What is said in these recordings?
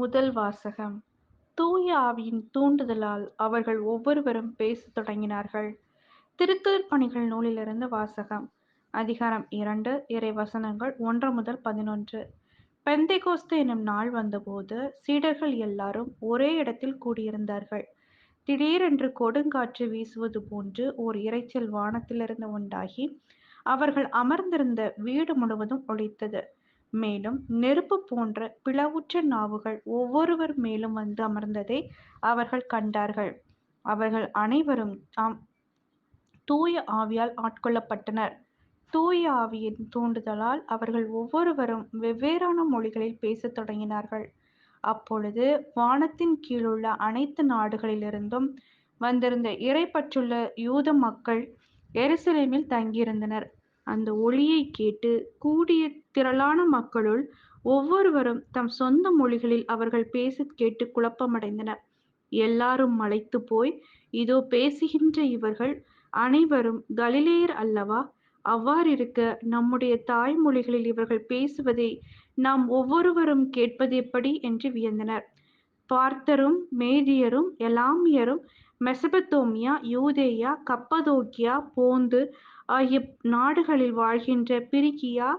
முதல் வாசகம். தூய ஆவியின் தூண்டுதலால் அவர்கள் ஒவ்வொருவரும் பேசத் தொடங்கினார்கள். திருத்தூதர் பணிகள் நூலிலிருந்து வாசகம். அதிகாரம் 2, இறை வசனங்கள் 1 முதல் 11. பெந்தைகோஸ்து எனும் நாள் வந்தபோது சீடர்கள் எல்லாரும் ஒரே இடத்தில் கூடியிருந்தார்கள். திடீரென்று கொடுங்காற்று வீசுவது போன்று ஓர் இரைச்சல் வானத்திலிருந்து உண்டாகி அவர்கள் அமர்ந்திருந்த வீடு முழுவதும் ஒலித்தது. மேலும் நெருப்பு போன்ற பிளவுற்ற நாவுகள் ஒவ்வொருவர் மேலும் வந்து அமர்ந்ததை அவர்கள் கண்டார்கள். அவர்கள் அனைவரும் தூய ஆவியால் ஆட்கொள்ளப்பட்டனர். தூய ஆவியின் தூண்டுதலால் அவர்கள் ஒவ்வொருவரும் வெவ்வேறான மொழிகளில் பேசத் தொடங்கினார்கள். அப்பொழுது வானத்தின் கீழுள்ள அனைத்து நாடுகளிலிருந்தும் வந்திருந்த இறைப்பற்றுள்ள யூத மக்கள் எருசலேமில் தங்கியிருந்தனர். அந்த ஒலியைக் கேட்டு கூடிய திரளான மக்களுள் ஒவ்வொருவரும் தம் சொந்த மொழிகளில் அவர்கள் பேசக் கேட்டு குழப்பமடைந்தனர். எல்லாரும் மலைத்துப் போய், இதோ பேசுகின்ற இவர்கள் அனைவரும் கலிலேயர் அல்லவா? அவ்வாறிருக்க நம்முடைய தாய்மொழிகளில் இவர்கள் பேசுவதை நாம் ஒவ்வொருவரும் கேட்பது எப்படி என்று வியந்தனர். பார்த்தரும் மேதியரும் எலாமியரும் மெசபத்தோமியா, யூதேயா, கப்பதோக்கியா, போந்து ஆகிய நாடுகளில் வாழ்கின்ற பிரிகியா,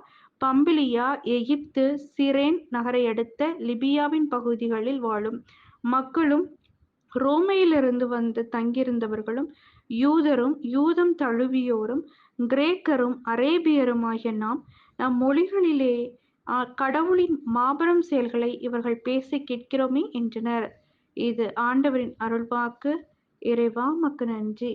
பம்பிலியா, எகிப்து, சிரேன் நகரையடுத்த லிபியாவின் பகுதிகளில் வாழும் மக்களும், ரோமையிலிருந்து வந்து தங்கியிருந்தவர்களும், யூதரும் யூதம் தழுவியோரும், கிரேக்கரும் அரேபியரும் ஆகிய நாம் நம் மொழிகளிலே கடவுளின் மாபெரும் செயல்களை இவர்கள் பேசக் கேட்கிறோமே என்றனர். இது ஆண்டவரின் அருள்வாக்கு. இறைவா உமக்கு நன்றி.